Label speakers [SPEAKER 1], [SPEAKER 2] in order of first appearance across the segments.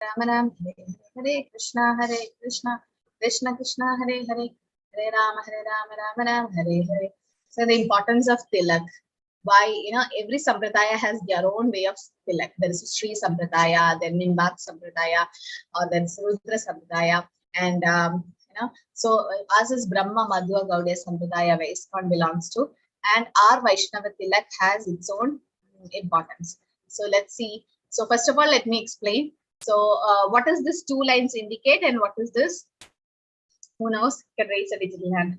[SPEAKER 1] Ram Ram, Hare Hare Krishna, Krishna Krishna, Hare Hare, Hare Ram, Ram Ram, Hare Hare. So the importance of Tilak. Why, every sampradaya has their own way of Tilak. There is Sri Sampradaya, then Nimbak Sampradaya, or then Rudra Sampradaya. And, so us is Brahma Madhva Gaudiya Sampradaya, where ISKCON belongs to. And our Vaishnava Tilak has its own importance. So let's see. So first of all, let me explain. So what does this 2 lines indicate and what is this? Who knows? You can raise a digital hand.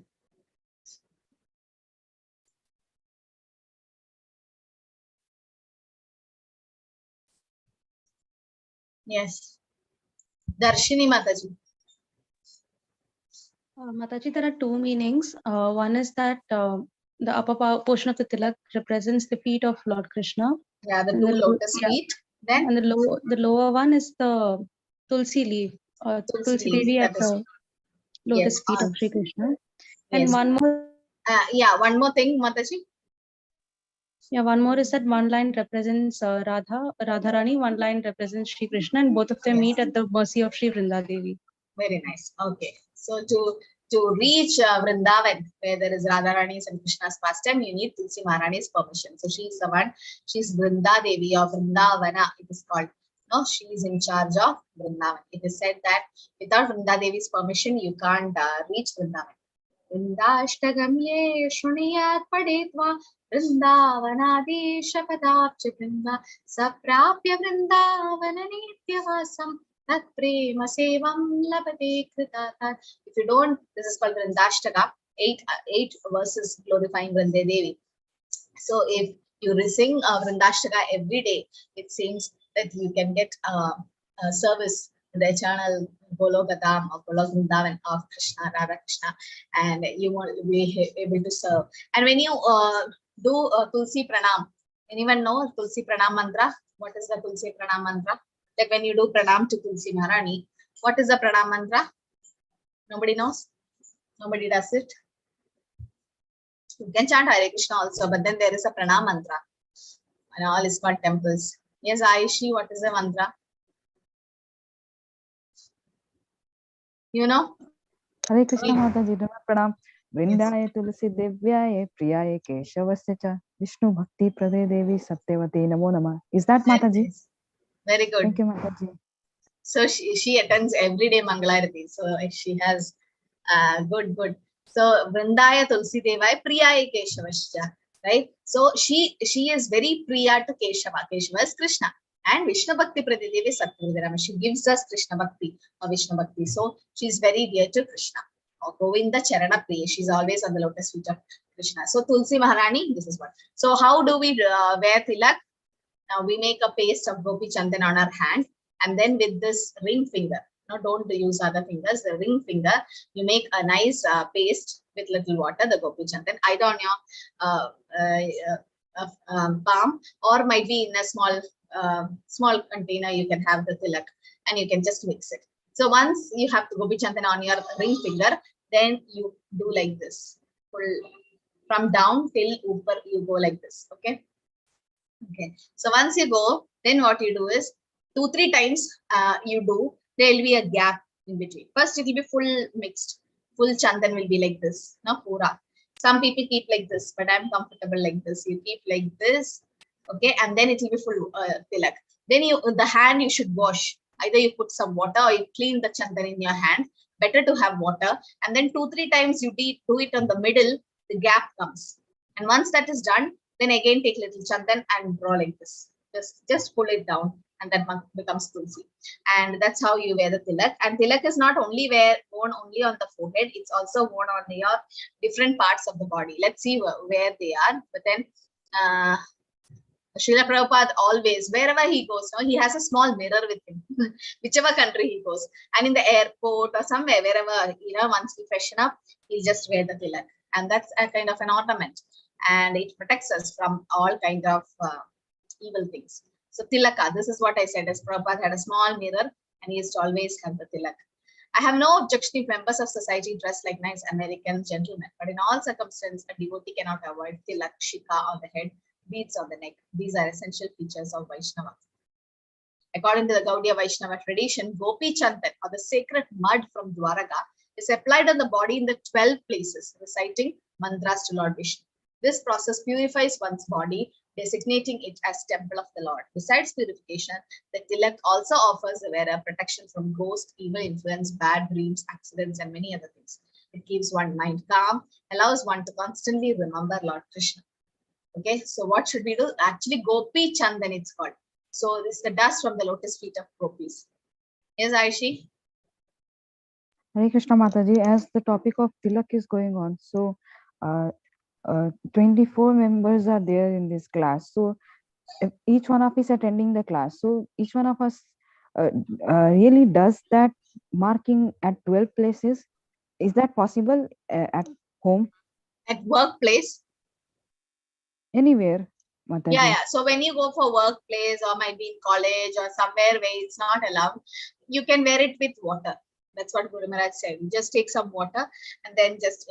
[SPEAKER 1] Yes. Darshini Mataji.
[SPEAKER 2] Mataji, there are 2 meanings. One is that the upper portion of the tilak represents the feet of Lord Krishna.
[SPEAKER 1] Yeah, the 2 lotus feet. Then
[SPEAKER 2] and the lower one is the Tulsi leaf. Tulsi Devi at the lotus feet of Sri Krishna. And one more.
[SPEAKER 1] One more thing, Mataji.
[SPEAKER 2] Yeah, one more is that one line represents Radharani, one line represents Sri Krishna, and both of them meet at the mercy of Sri Vrinda Devi.
[SPEAKER 1] Very nice. Okay. So to reach Vrindavan, where there is Radharani's and Krishna's pastime, you need Tulsi Maharani's permission. So she is the one, she's Vrinda Devi of Vrindavana, it is called. No, she is in charge of Vrindavan. It is said that without Vrinda Devi's permission, you can't reach Vrindavan. Vrindashtagamye shuniyat padetva Vrindavanadesha padapcha vrinda saprapya Vrindavana nityavasam tat prema sevam labate kritata. If you don't, this is called Vrindashtaka, 8 verses glorifying Vrinda Devi. So if you sing Vrindashtaka every day, it seems that you can get a service in the eternal Gologadam or Golok Vrindavan of Krishna, Radha Krishna, and you will be able to serve. And when you do Tulsi Pranam, anyone know Tulsi Pranam mantra? What is the Tulsi Pranam mantra? Like when you do Pranam to Tulsi Maharani, what is the Pranam mantra? Nobody knows? Nobody does it? You can chant Hare Krishna also, but then there is a Pranam mantra in all ISKCON temples. Yes, Aishi, what is the mantra? You know?
[SPEAKER 3] Hare Krishna Mataji, Pranam. Vrindaya Tulsi Devyaye Priyaye Keshavasya cha Vishnu Bhakti Prade Devi Satyavati Namo Nama. Is that Mataji?
[SPEAKER 1] Very good.
[SPEAKER 3] Thank you, Mataji.
[SPEAKER 1] So she attends every day Mangalarati. So she has good. So Vrindaya Tulsi Devaya Priyaye Keshavasya, right? So she is very priya to Keshava. Keshava is Krishna. And Vishnu Bhakti Prade Devi Satyavati. She gives us Krishna Bhakti or Vishnu Bhakti. So she is very dear to Krishna. Govinda Charana Priya. She's always on the lotus feet of Krishna. So Tulsi Maharani, this is what. So how do we wear tilak? Now we make a paste of Gopi Chandan on our hand, and then with this ring finger. No, don't use other fingers. The ring finger, you make a nice paste with little water, the Gopi Chandan, either on your palm or might be in a small container. You can have the tilak and you can just mix it. So once you have the Gopi Chandan on your ring finger, then you do like this. From down till upper, you go like this. Okay. So once you go, then what you do is 2-3 times you do. There will be a gap in between. First, it will be full mixed. Full Chandan will be like this. No, pura. Some people keep like this, but I'm comfortable like this. You keep like this. Okay, and then it will be full tilak. Then the hand you should wash. Either you put some water or you clean the Chandan in your hand. Better to have water. And then 2-3 times you do it on the middle, the gap comes. And once that is done, then again take little Chandan and draw like this. Just pull it down and that becomes Tulsi. And that's how you wear the tilak. And tilak is not only worn only on the forehead, it's also worn on your different parts of the body. Let's see where they are. But then Srila Prabhupada always, wherever he goes, he has a small mirror with him, whichever country he goes. And in the airport or somewhere, wherever, once we freshen up, he'll just wear the tilak. And that's a kind of an ornament. And it protects us from all kind of evil things. So tilaka, this is what I said, as Prabhupada had a small mirror and he used to always have the tilak. I have no objection if members of society dress like nice American gentlemen, but in all circumstances, a devotee cannot avoid tilak, shika on the head, beads on the neck. These are essential features of Vaishnava. According to the Gaudiya Vaishnava tradition, Gopi Chandan, or the sacred mud from Dwaraka, is applied on the body in the 12 places, reciting mantras to Lord Vishnu. This process purifies one's body, designating it as temple of the Lord. Besides purification, the tilak also offers the wearer protection from ghost, evil influence, bad dreams, accidents, and many other things. It keeps one's mind calm, allows one to constantly remember Lord Krishna. Okay, so what should we do? Actually, Gopi Chandan it's called. So this is the dust from the lotus feet of gopis. Yes, Aishi?
[SPEAKER 3] Hare Krishna Mataji, as the topic of Tilak is going on, so 24 members are there in this class. So if each one of us attending the class, so each one of us really does that marking at 12 places. Is that possible at home?
[SPEAKER 1] At workplace?
[SPEAKER 3] Anywhere, Mataji.
[SPEAKER 1] Yeah. So when you go for workplace or might be in college or somewhere where it's not allowed, you can wear it with water. That's what Guru Maharaj said. You just take some water and then just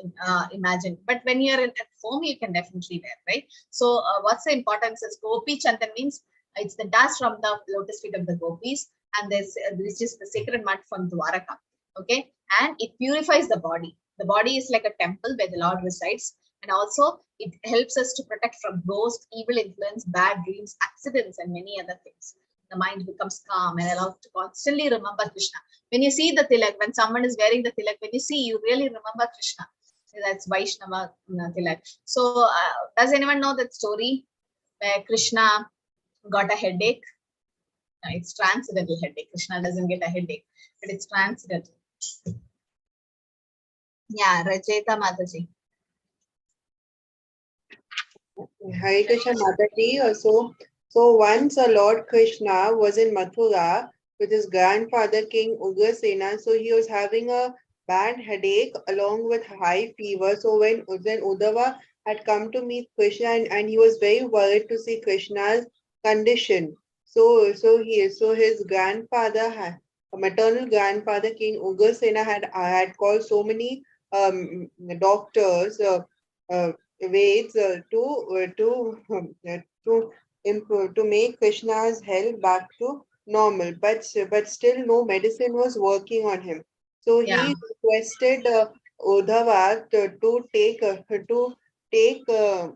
[SPEAKER 1] imagine. But when you're at home, you can definitely wear, right? So what's the importance is Gopi Chandan means it's the dust from the lotus feet of the gopis, and this is the sacred mud from Dwaraka. Okay, and it purifies the body. The body is like a temple where the Lord resides, and also it helps us to protect from ghosts, evil influence, bad dreams, accidents, and many other things. The mind becomes calm and allowed to constantly remember Krishna. When you see the tilak, when someone is wearing the tilak, when you see, you really remember Krishna. That's Vaishnava tilak. So, does anyone know that story where Krishna got a headache? It's transcendental headache. Krishna doesn't get a headache, but it's transcendental. Yeah, Rajeta Mataji.
[SPEAKER 4] Hare Krishna Mataji. So once Lord Krishna was in Mathura with his grandfather King Ugrasena. So he was having a bad headache along with high fever. So when Uddhava had come to meet Krishna, and he was very worried to see Krishna's condition. So his grandfather, maternal grandfather King Ugrasena had called so many doctors, Veds to make Krishna's health back to normal, but still no medicine was working on him. So
[SPEAKER 1] Yeah.
[SPEAKER 4] he requested Uddhava to take the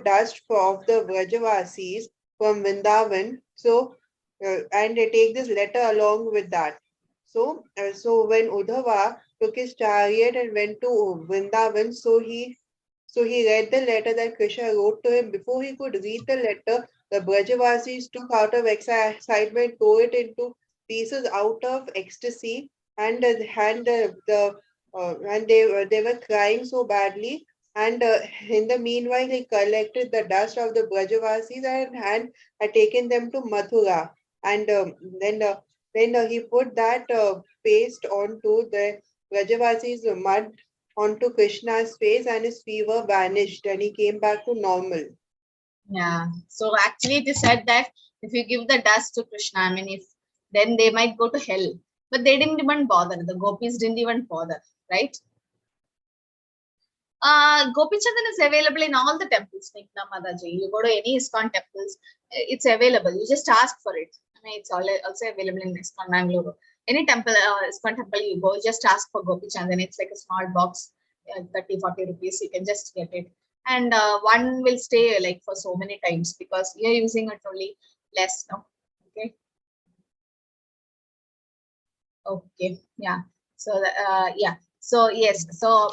[SPEAKER 4] dust of the Vrajavasis from Vrindavan. So and they take this letter along with that. So when Uddhava took his chariot and went to Vrindavan, so he read the letter that Krishna wrote to him. Before he could read the letter, the Brajavasis took out of excitement, tore it into pieces out of ecstasy, and they were crying so badly. And in the meanwhile, he collected the dust of the Brajavasis and had taken them to Mathura. And then he put that paste onto the Brajavasis' mud onto Krishna's face, and his fever vanished and he came back to normal.
[SPEAKER 1] Yeah. So actually it is said that if you give the dust to Krishna, I mean, then they might go to hell. But they didn't even bother. The gopis didn't even bother, right? Gopi Chandan is available in all the temples, Nikna Madaji. You go to any ISKCON temples, it's available. You just ask for it. I mean, it's also available in ISKCON Mangalore. Any temple, ISKCON temple you go, just ask for Gopi Chandan. It's like a small box, 30-40 rupees. You can just get it. And one will stay like for so many times because you're using it only less now. Okay. Okay. Yeah. So, yeah. So yes, so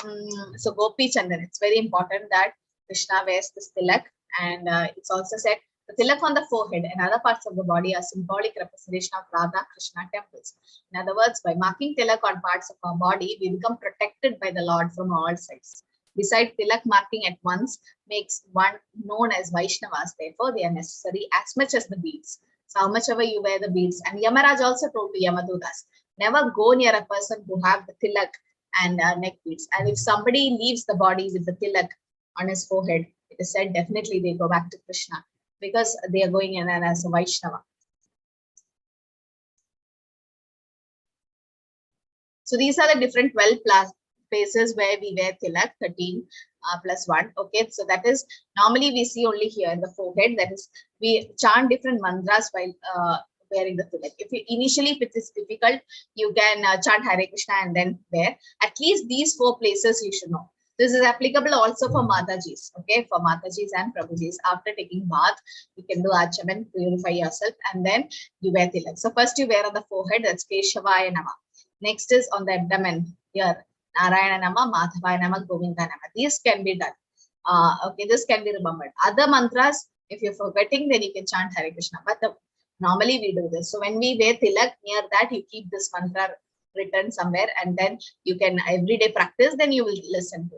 [SPEAKER 1] Gopi Chandan, it's very important that Krishna wears this tilak, and it's also said the tilak on the forehead and other parts of the body are symbolic representation of Radha Krishna temples. In other words, by marking tilak on parts of our body, we become protected by the Lord from all sides. Besides, tilak marking at once makes one known as Vaishnavas. Therefore, they are necessary as much as the beads. So how much ever you wear the beads, and Yamaraj also told to Yamadutas, never go near a person who have the tilak and neck beads. And if somebody leaves the body with the tilak on his forehead, it is said definitely they go back to Krishna because they are going in as a Vaishnava. So these are the different 12 places where we wear tilak, 13. plus 1. Okay, so that is normally we see only here in the forehead. That is, we chant different mantras while wearing the tilak. If it is difficult, you can chant Hare Krishna and then wear. At least these 4 places you should know. This is applicable also for Matajis, okay, for Matajis and Prabhujis. After taking bath, you can do Achaman, purify yourself, and then you wear tilak. So first you wear on the forehead, that's Keshavaya Nama. Next is on the abdomen, here, Narayana Nama, Madhavaya Nama, Govinda Nama. These can be done. Okay, this can be remembered. Other mantras, if you're forgetting, then you can chant Hare Krishna. But normally we do this. So when we wear tilak, near that you keep this mantra written somewhere, and then you can everyday practice, then you will listen to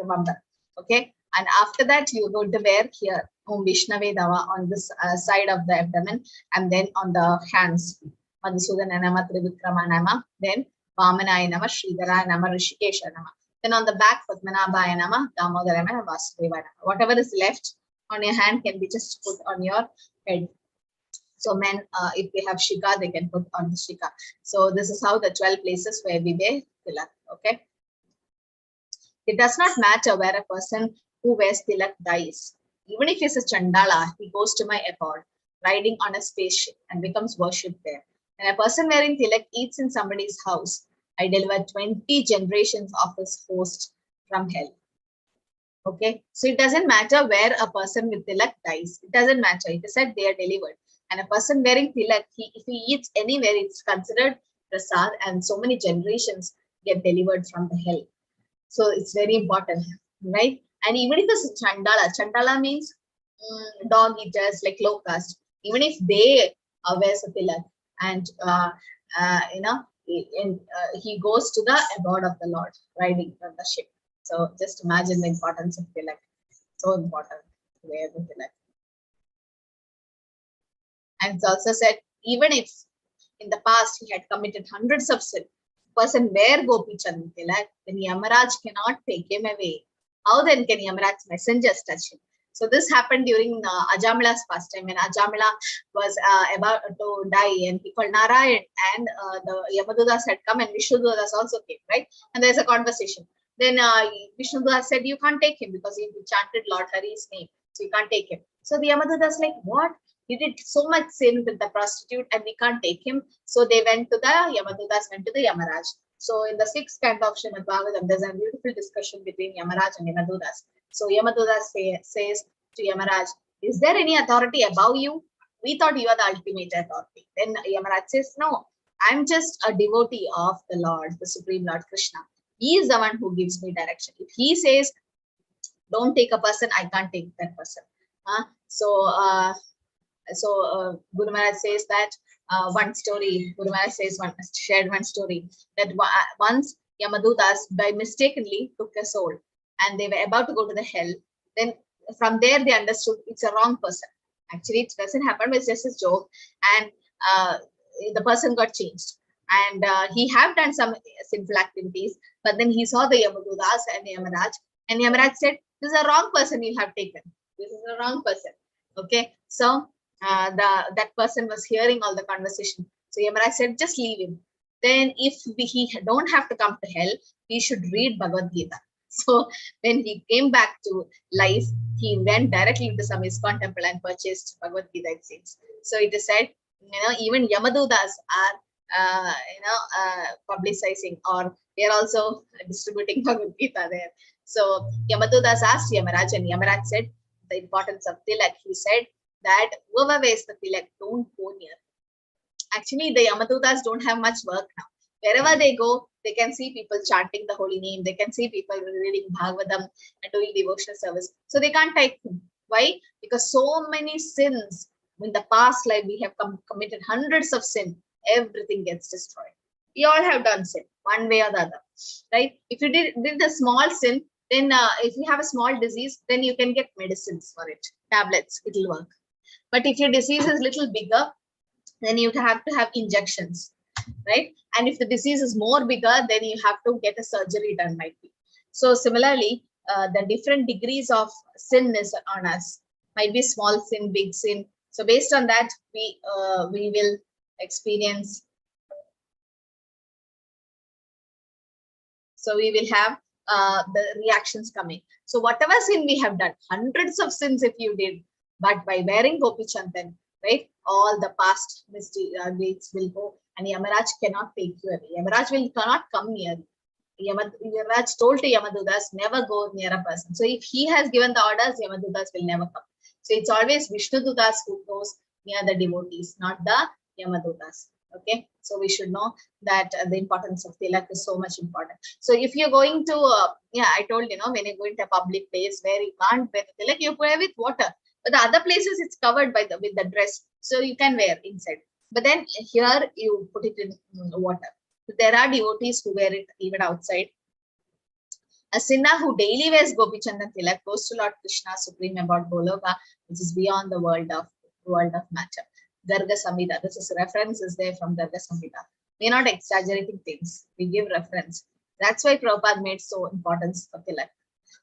[SPEAKER 1] remember. Okay, and after that you're going to wear here Om Vishnave Dava on this side of the abdomen, and then on the hands Madhusudana Nama, Trivikrama Nama, then Vamanaya Nama, Sridhara Nama, Rishikesha Nama. Then on the back, Padmanabhaya Nama, Damodara Nama, Vasudeva Nama. Whatever is left on your hand can be just put on your head. So men, if they have shika, they can put on the shika. So this is how the 12 places where we wear tilak. Okay. It does not matter where a person who wears tilak dies. Even if he's a chandala, he goes to my abode, riding on a spaceship, and becomes worshipped there. When a person wearing tilak eats in somebody's house, I deliver 20 generations of his host from hell. Okay. So it doesn't matter where a person with tilak dies. It doesn't matter. It is said they are delivered. And a person wearing tilak, if he eats anywhere, it's considered prasad, and so many generations get delivered from the hell. So it's very important, right? And even if it's chandala means dog eaters, like low caste. Even if they wear a tilak, and he goes to the abode of the Lord, riding from the ship. So just imagine the importance of tilak. So important to wear the tilak. And it's also said, even if in the past he had committed hundreds of sins, person wear Gopi Chandra tilak, then Yamaraj cannot take him away. How then can Yamaraj's messengers touch him? So this happened during Ajamila's pastime, when Ajamila was about to die, and he called Narayan, and the Yamadudas had come, and Vishnududas also came, right? And there's a conversation. Then Vishnududas said, you can't take him because he chanted Lord Hari's name, so you can't take him. So the Yamadudas like, what? He did so much sin with the prostitute and we can't take him. So they went to the Yamadudas, went to the Yamaraj. So in the 6th canto of Srimad Bhagavatam, there's a beautiful discussion between Yamaraj and Yamadudas. So Yamadudas says to Yamaraj, is there any authority above you? We thought you are the ultimate authority. Then Yamaraj says, no, I'm just a devotee of the Lord, the Supreme Lord Krishna. He is the one who gives me direction. If he says, don't take a person, I can't take that person. So Guru Maharaj says that one story, Guru Maharaj says shared one story, that once Yamadudas by mistakenly took a soul and they were about to go to the hell. Then from there they understood it's a wrong person. Actually, it doesn't happen, it's just a joke. And the person got changed. And he have done some sinful activities, but then he saw the Yamadudas and Yamaraj, and Yamaraj said, this is a wrong person you have taken. This is a wrong person. Okay, so that person was hearing all the conversation. So Yamaraj said, just leave him. Then if he don't have to come to hell, he should read Bhagavad Gita. So when he came back to life, he went directly to some ISKCON temple and purchased Bhagavad Gita, it seems. So it is said, even Yamadudas are publicizing, or they are also distributing Bhagavad Gita there. So Yamadudas asked Yamaraj, and Yamaraj said the importance of tilak. He said that whoever wears the tilak, don't go near. Actually, the Yamadutas don't have much work now. Wherever they go, they can see people chanting the holy name. They can see people reading Bhagavatam and doing devotional service. So they can't take him. Why? Because so many sins in the past life, we have committed hundreds of sins. Everything gets destroyed. We all have done sin, one way or the other, right? If you did a small sin, then if you have a small disease, then you can get medicines for it, tablets, it will work. But if your disease is little bigger, then you have to have injections, right? And if the disease is more bigger, then you have to get a surgery done, might be. So similarly, the different degrees of sin is on us. Might be small sin, big sin. So based on that, we will experience. So we will have the reactions coming. So whatever sin we have done, hundreds of sins if you did, but by wearing Gopi Chandan, right, all the past deeds will go, and Yamaraj cannot take you away. Yamaraj cannot come near you. Yamaraj told to Yamadutas, never go near a person. So if he has given the orders, Yamadutas will never come. So it's always Vishnudutas who goes near the devotees, not the Yamadutas. Okay, so we should know that the importance of Tilak is so much important. So if you're going to, I told when you go into a public place where you can't wear the Tilak, you wear with water. But the other places it's covered by with the dress, so you can wear inside. But then here you put it in water. So there are devotees who wear it even outside. A sinner who daily wears Gopi Chandan Tilak goes to Lord Krishna, supreme about Goloka, which is beyond the world of matter. Garga Samhita. This is reference is there from Garga Samhita. We're not exaggerating things. We give reference. That's why Prabhupada made so importance for Tilak.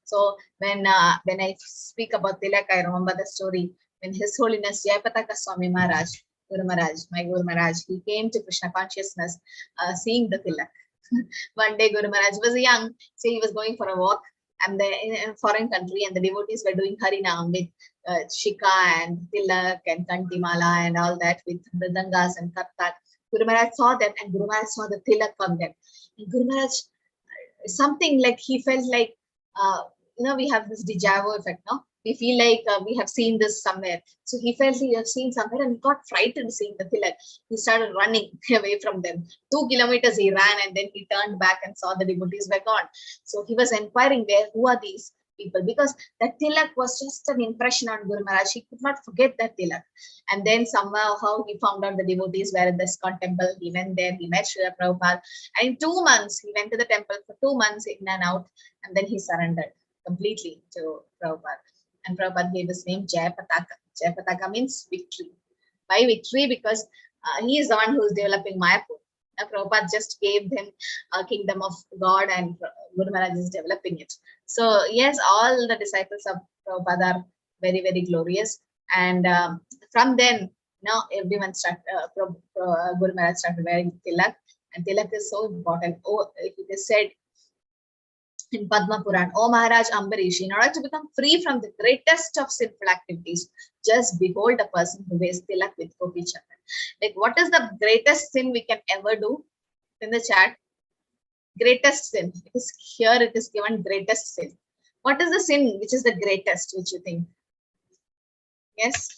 [SPEAKER 1] So when I speak about Tilak, I remember the story when His Holiness Jayapataka Swami Maharaj, my Guru Maharaj, he came to Krishna consciousness, seeing the Tilak. One day Guru Maharaj was young, so he was going for a walk, and in a foreign country, and the devotees were doing Harinam with Shika and Tilak and Kantimala and all that with Mridangas and Kartak. Guru Maharaj saw that, and Guru Maharaj saw the Tilak on them. And Guru Maharaj, something like he felt like, we have this deja vu effect, no? We feel like we have seen this somewhere. So he felt he had seen somewhere, and he got frightened seeing the Tilak. He started running away from them. 2 kilometers he ran, and then he turned back and saw the devotees were gone. So he was inquiring who are these people? Because that Tilak was just an impression on Guru Maharaj. He could not forget that Tilak. And then somehow he found out the devotees were in the ISKCON temple. He went there, he met Srila Prabhupada. And in 2 months, he went to the temple for 2 months in and out. And then he surrendered completely to Prabhupada. And Prabhupada gave his name Jayapataka. Jayapataka means victory. Why victory? Because he is the one who is developing Mayapur. Now, Prabhupada just gave him a kingdom of God, and Guru Maharaj is developing it. So yes, all the disciples of Prabhupada are very, very glorious. And from then, now everyone Guru Maharaj started wearing Tilak. And Tilak is so important. It is said in Padma Puran, O Maharaj Ambarish, in order to become free from the greatest of sinful activities, just behold a person who wears Tilak with Gopi Chandan. Like, what is the greatest sin we can ever do? In the chat, greatest sin. It is given greatest sin. What is the sin which is the greatest, which you think? Yes?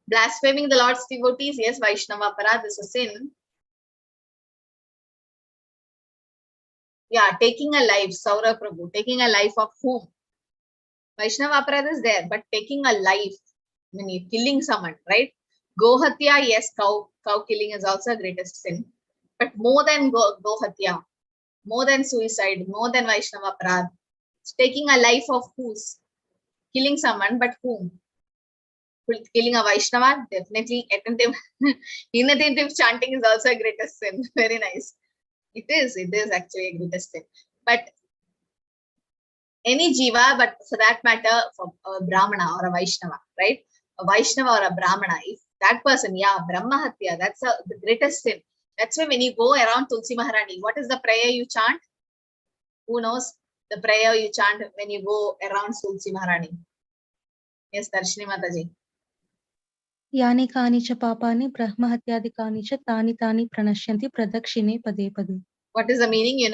[SPEAKER 1] Blaspheming the Lord's devotees, yes, Vaishnava Aparadha is a sin. Yeah, taking a life, Saura Prabhu, taking a life of whom? Vaishnava Aparadha is there, but taking a life, killing someone, right? Gohatya, yes, cow killing is also a greatest sin. But more than Gohatya, more than suicide, more than Vaishnava Aparadha, taking a life of whose? Killing someone, but whom? Killing a Vaishnava, definitely. Inattentive chanting is also a greatest sin. Very nice. It is actually a greatest sin. But any jiva, but for that matter, for a Brahmana or a Vaishnava, right? A Vaishnava or a Brahmana, if that person, Brahma Hatya, that's the greatest sin. That's why when you go around Tulsi Maharani, what is the prayer you chant? Who knows the prayer you chant when you go around Tulsi Maharani? Yes, Darshini Mataji.
[SPEAKER 2] Yani kani cha papani brahmahatyadikani cha tani pranashyanti pradakshine pade pade.
[SPEAKER 1] What is the meaning,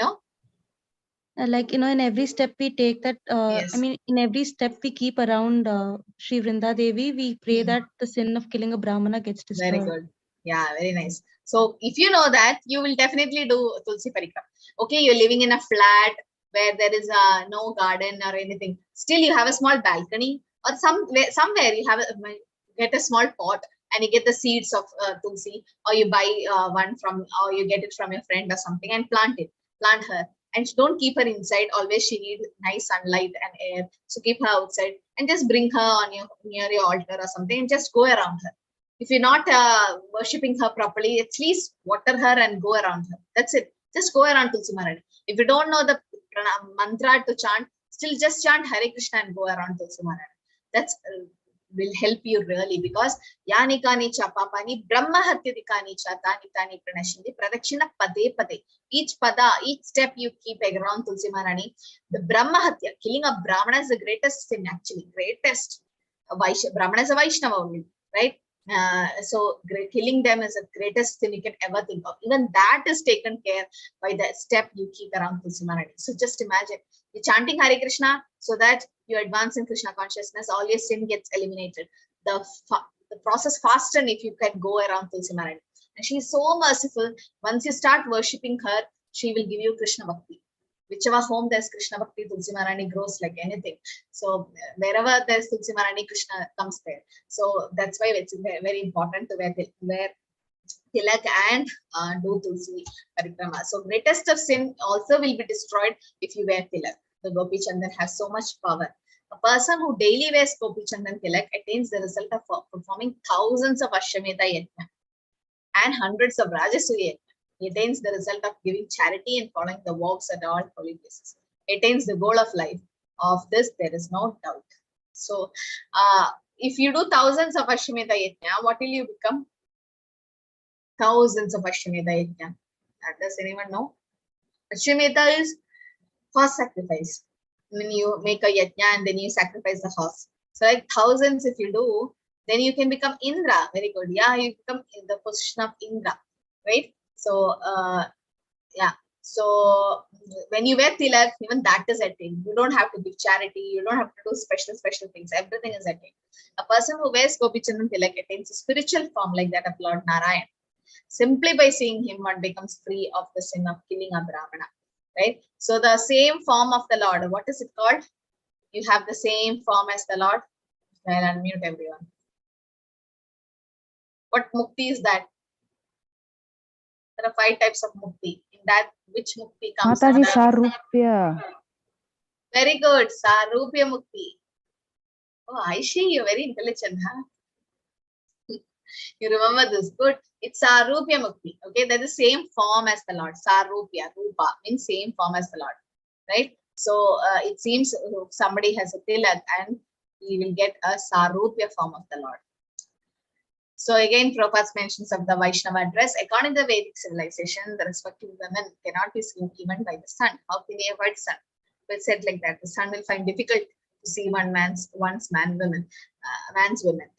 [SPEAKER 2] Like, in every step we take that,
[SPEAKER 1] yes.
[SPEAKER 2] in every step we keep around Sri Vrinda Devi, we pray that the sin of killing a Brahmana gets destroyed.
[SPEAKER 1] Very good. Yeah, very nice. So if you know that, you will definitely do Tulsi Parikram. Okay, you're living in a flat where there is no garden or anything. Still, you have a small balcony, or somewhere you have get a small pot and you get the seeds of Tulsi, or you buy one or you get it from your friend or something and plant her. And don't keep her inside. Always she needs nice sunlight and air. So keep her outside and just bring her near your altar or something and just go around her. If you're not worshipping her properly, at least water her and go around her. That's it. Just go around Tulsi Maharani. If you don't know the mantra to chant, still just chant Hare Krishna and go around Tulsi Maharani. That's will help you really, because yanikani cha papani brahma hatyadikani cha tani tani pranashindi pradakshina pade pade. Each pada, each step you keep around Tulsi Maharani. The brahma hatya, killing a brahmana, is the greatest sin, actually greatest. Brahmana is a Vaishnava only, right? So killing them is the greatest thing you can ever think of. Even that is taken care by the step you keep around Tulsi Maharani. So just imagine you're chanting Hare Krishna so that you advance in Krishna consciousness, all your sin gets eliminated. The process fasten if you can go around Tulsi Maharani. And she is so merciful. Once you start worshipping her, she will give you Krishna Bhakti. Whichever home there's Krishna Bhakti, Tulsi Maharani grows like anything. So wherever there's Tulsi Maharani, Krishna comes there. So that's why it's very important to wear Tilak and do Tulsi Parikrama. So greatest of sin also will be destroyed if you wear Tilak. The Gopi Chandan has so much power. A person who daily wears Gopi Chandan Tilak attains the result of performing thousands of Ashwamedha Yajna and hundreds of Rajasuya Yajna. He attains the result of giving charity and following the walks at all holy places. He attains the goal of life. Of this, there is no doubt. So, if you do thousands of Ashwamedha Yajna, what will you become? Thousands of Ashwamedha Yajna. Does anyone know? Ashwamedha is horse sacrifice. When you make a yajna and then you sacrifice the horse. So like thousands if you do, then you can become Indra. Very good. Yeah, you become in the position of Indra, right? So yeah. So when you wear tilak, even that is attained. You don't have to give charity. You don't have to do special things. Everything is attained. A person who wears Gopi Chandan Tilak attains a spiritual form like that of Lord Narayan. Simply by seeing him, one becomes free of the sin of killing a Brahmana. Right? So the same form of the Lord, what is it called? You have the same form as the Lord. I'll unmute everyone. What mukti is that? There are 5 types of mukti. In that, which mukti comes?
[SPEAKER 3] Mataji, Sarupya.
[SPEAKER 1] Very good. Sarupya mukti. Oh, Aishi, you're very intelligent, huh? You remember this. Good. It's Sarupya mukti. Okay, they're the same form as the Lord. Sarupya, Rupa means same form as the Lord. Right? So it seems somebody has a tilak and he will get a Sarupya form of the Lord. So again, Prabhupada's mentions of the Vaishnava dress. According to the Vedic civilization, the respective women cannot be seen even by the sun. How can they avoid sun? But it's said like that. The sun will find difficult to see man's women.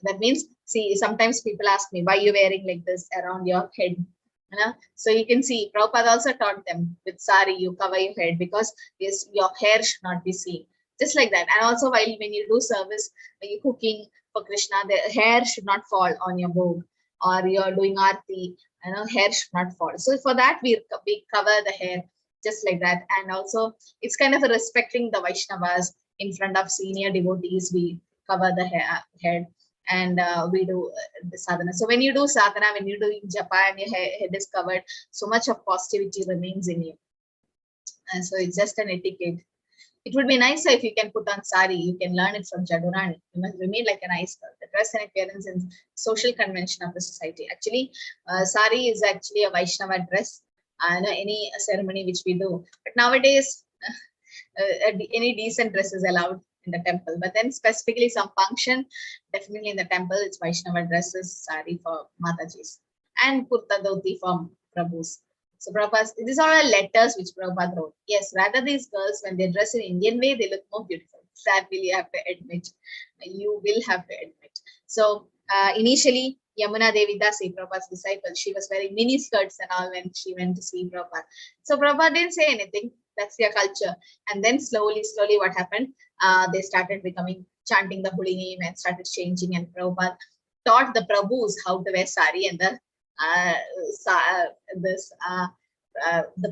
[SPEAKER 1] That means, see, sometimes people ask me, why are you wearing like this around your head? You know? So you can see, Prabhupada also taught them with sari, you cover your head because yes, your hair should not be seen. Just like that. And also when you do service, when you're cooking for Krishna, the hair should not fall on your bowl, or you're doing aarti, hair should not fall. So for that, we cover the hair just like that. And also it's kind of a respecting the Vaishnavas in front of senior devotees. We cover the head and we do the sadhana. So when you do sadhana, when you do japa and your head is covered, so much of positivity remains in you. And so it's just an etiquette. It would be nice if you can put on sari. You can learn it from Jadurani. You must remain like a nice girl. The dress and appearance in social convention of the society. Actually, sari is actually a Vaishnava dress. Any ceremony which we do. But nowadays, any decent dress is allowed in the temple. But then specifically some function, definitely in the temple, it's Vaishnava dresses, sari for Matajis. And kurta dhoti for Prabhus. So Prabhupada, these are all letters which Prabhupada wrote. Yes, rather these girls, when they dress in Indian way, they look more beautiful. That will you have to admit. You will have to admit. So initially, Yamuna Devi Dasi, Prabhupada's disciple, she was wearing mini skirts and all when she went to see Prabhupada. So Prabhupada didn't say anything. That's their culture. And then slowly what happened? They started chanting the holy name and started changing. And Prabhupada taught the Prabhus how to wear sari, and the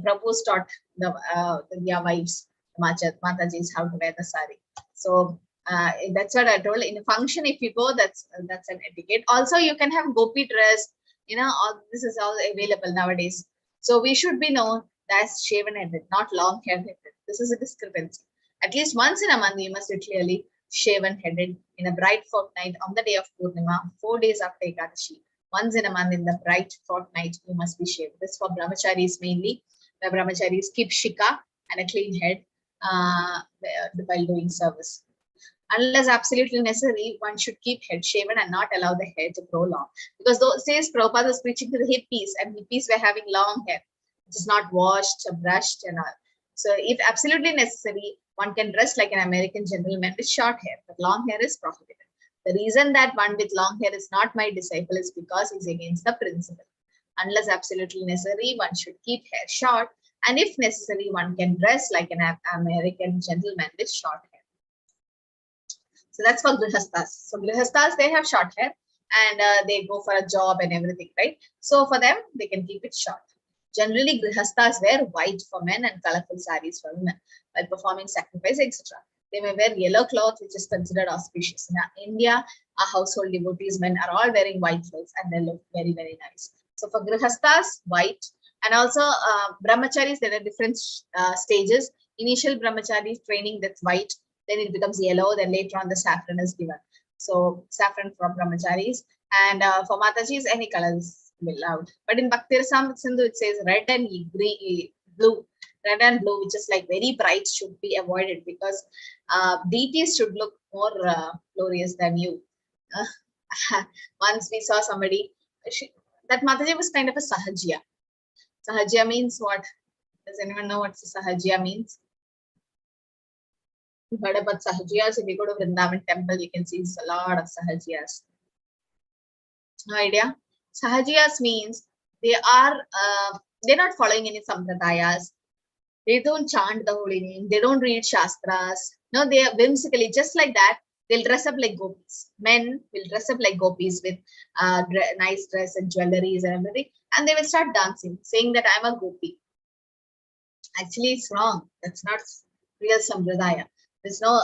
[SPEAKER 1] Prabhus taught their wives, Matajis, how to wear the sari. So that's what I told. In a function, if you go, that's an etiquette. Also, you can have gopi dress. All this is all available nowadays. So we should be known as shaven headed, not long hair headed. This is a discrepancy. At least once in a month, you must be clearly shaven headed in a bright fortnight on the day of Purnima, 4 days after Ekadashi. Once in a month in the bright fortnight, you must be shaved. This for brahmacharis mainly. The brahmacharis keep shika and a clean head while doing service. Unless absolutely necessary, one should keep head shaven and not allow the hair to grow long. Because those days Prabhupada was preaching to the hippies, and hippies were having long hair, which is not washed or brushed and all. So if absolutely necessary, one can dress like an American gentleman with short hair, but long hair is prohibited. The reason that one with long hair is not my disciple is because he's against the principle. Unless absolutely necessary, one should keep hair short, and if necessary, one can dress like an American gentleman with short hair. So that's for grihasthas. So grihasthas, they have short hair, and they go for a job and everything, right? So for them, they can keep it short. Generally, grihasthas wear white for men and colorful saris for women while performing sacrifice, etc. They may wear yellow cloth, which is considered auspicious. In India, our household devotees men are all wearing white clothes, and they look very, very nice. So for grihasthas, white, and also brahmacharis, there are different stages. Initial brahmachari training, that's white, then it becomes yellow, then later on the saffron is given. So saffron for brahmacharis, and for matajis, any color is allowed. But in Bhakti Rasamrita Sindhu, it says red and green, blue. Red and blue, which is like very bright, should be avoided, because deities should look more glorious than you. Once we saw somebody, that Mataji was kind of a Sahajya. Sahajya means what? Does anyone know what Sahajya means? You heard about Sahajiyas. If you go to Vrindavan temple, you can see a lot of Sahajiyas. No idea? Sahajiyas means they are they're not following any sampradayas. They don't chant the holy name. They don't read shastras. No, they are whimsically, just like that. They'll dress up like gopis. Men will dress up like gopis with nice dress and jewelries and everything, and they will start dancing, saying that I'm a gopi. Actually, it's wrong. That's not real sampradaya. There's no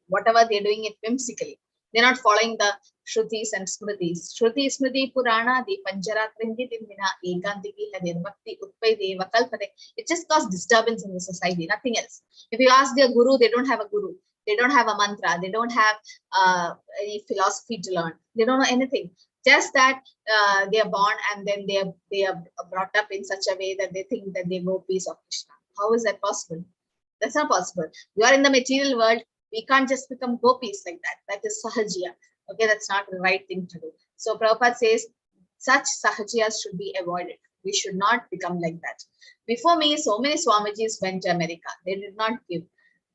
[SPEAKER 1] whatever they're doing it whimsically. They're not following the Shrutis and Smritis. Shruti, Smriti, Purana, the Pancharatringi Timina, Ekantiki, Hadir, Bhakti, Utpai, Deva, Kalpate. It just causes disturbance in the society, nothing else. If you ask their guru, they don't have a guru. They don't have a mantra. They don't have any philosophy to learn. They don't know anything. Just that they are born and then they are brought up in such a way that they think that they know peace of Krishna. How is that possible? That's not possible. We are in the material world. We can't just become gopis like that. That is sahajya. Okay, that's not the right thing to do. So Prabhupada says such sahajyas should be avoided. We should not become like that. Before me, so many Swamijis went to America. They did not give,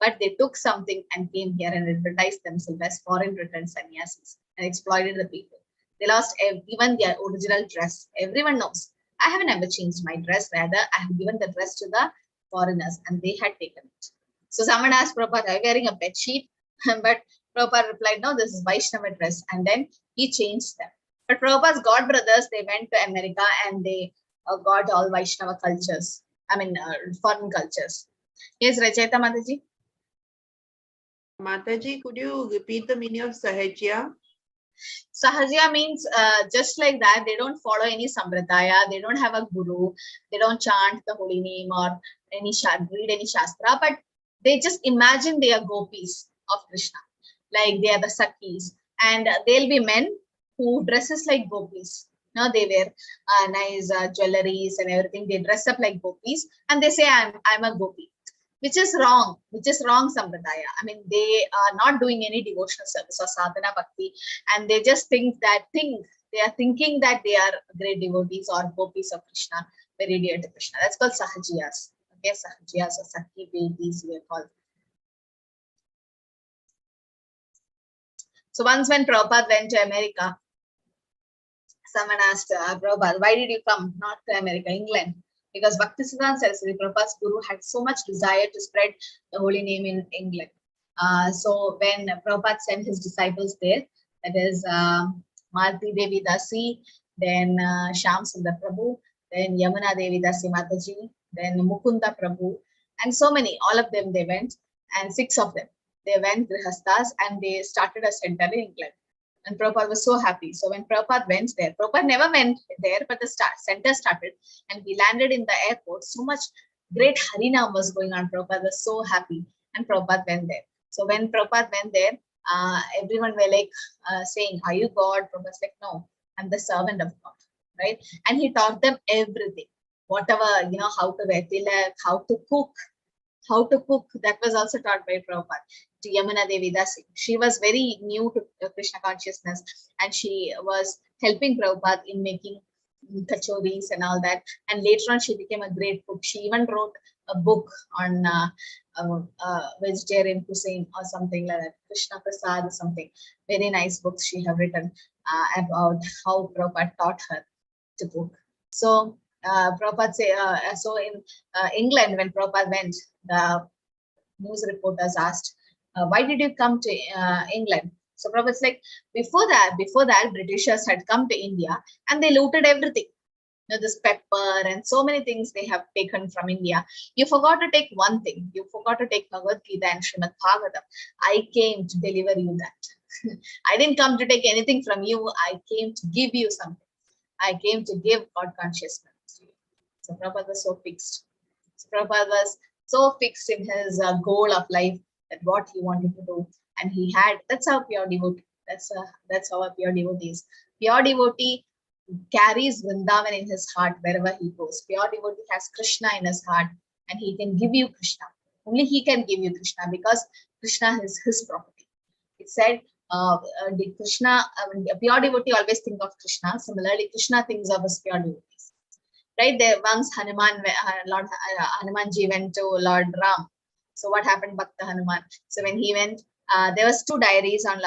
[SPEAKER 1] but they took something and came here and advertised themselves as foreign returned sannyasis and exploited the people. They lost even their original dress. Everyone knows. I have never changed my dress. Rather, I have given the dress to the foreigners and they had taken it. So someone asked Prabhupada, are you wearing a bed sheet? But Prabhupada replied, no, this is Vaishnava dress. And then he changed them. But Prabhupada's god brothers, they went to America and they got all Vaishnava cultures. I mean, foreign cultures. Yes, Racheta Mataji.
[SPEAKER 4] Mataji, could you repeat the meaning of Sahajya?
[SPEAKER 1] Sahajya means just like that. They don't follow any sampradaya. They don't have a guru. They don't chant the holy name or read any shastra. But they just imagine they are gopis of Krishna, like they are the Sakhis, and they'll be men who dresses like gopis. No, they wear nice jewelries and everything. They dress up like gopis, and they say, "I'm a gopi," which is wrong. Which is wrong sampradaya. I mean, they are not doing any devotional service or sadhana bhakti, and they just they are thinking that they are great devotees or gopis of Krishna, very dear to Krishna. That's called sahajiyas. Okay, sahajiyas or sakhi babies we are called. So once when Prabhupada went to America, someone asked Prabhupada, why did you come not to America, England? Because Bhaktisiddhanta Saraswati, Prabhupada's guru, had so much desire to spread the holy name in England. So when Prabhupada sent his disciples there, that is Malti Devi Dasi, then Shyam Sundar Prabhu, then Yamuna Devi Dasi Mataji, then Mukunda Prabhu, and so many, all of them they went, and 6 of them. They went grihasthas and they started a center in England. And Prabhupada was so happy. So when Prabhupada went there, Prabhupada never went there, but the center started and he landed in the airport. So much great Harinam was going on. Prabhupada was so happy and Prabhupada went there. So when Prabhupada went there, everyone were like saying, are you God? Prabhupada's like, no, I'm the servant of God, right? And he taught them everything, whatever, how to wear tilak, how to cook, that was also taught by Prabhupada. to Yamuna Devi Dasi. She was very new to Krishna consciousness, and she was helping Prabhupada in making kachoris and all that. And later on, she became a great cook. She even wrote a book on vegetarian cuisine or something like that. Krishna Prasad or something. Very nice books she have written about how Prabhupada taught her to cook. So Prabhupada say, so in England, when Prabhupada went, the news reporters asked, why did you come to England? So Prabhupada's like, before that, Britishers had come to India and they looted everything. You know, this pepper and so many things they have taken from India. You forgot to take one thing. You forgot to take Bhagavad Gita and Srimad Bhagavatam. I came to deliver you that. I didn't come to take anything from you. I came to give you something. I came to give God consciousness to you. So Prabhupada was so fixed. So Prabhupada was so fixed in his goal of life, that what he wanted to do. And he had, that's how pure devotee, that's how a pure devotee is. Pure devotee carries Vrindavan in his heart wherever he goes. Pure devotee has Krishna in his heart, and he can give you Krishna. Only he can give you Krishna, because Krishna is his property. It said, Krishna, a pure devotee always think of Krishna. Similarly, Krishna thinks of his pure devotees. Right there, once Lord Hanumanji went to Lord Ram. So what happened, Bhakta Hanuman? So when he went, there was 2 diaries on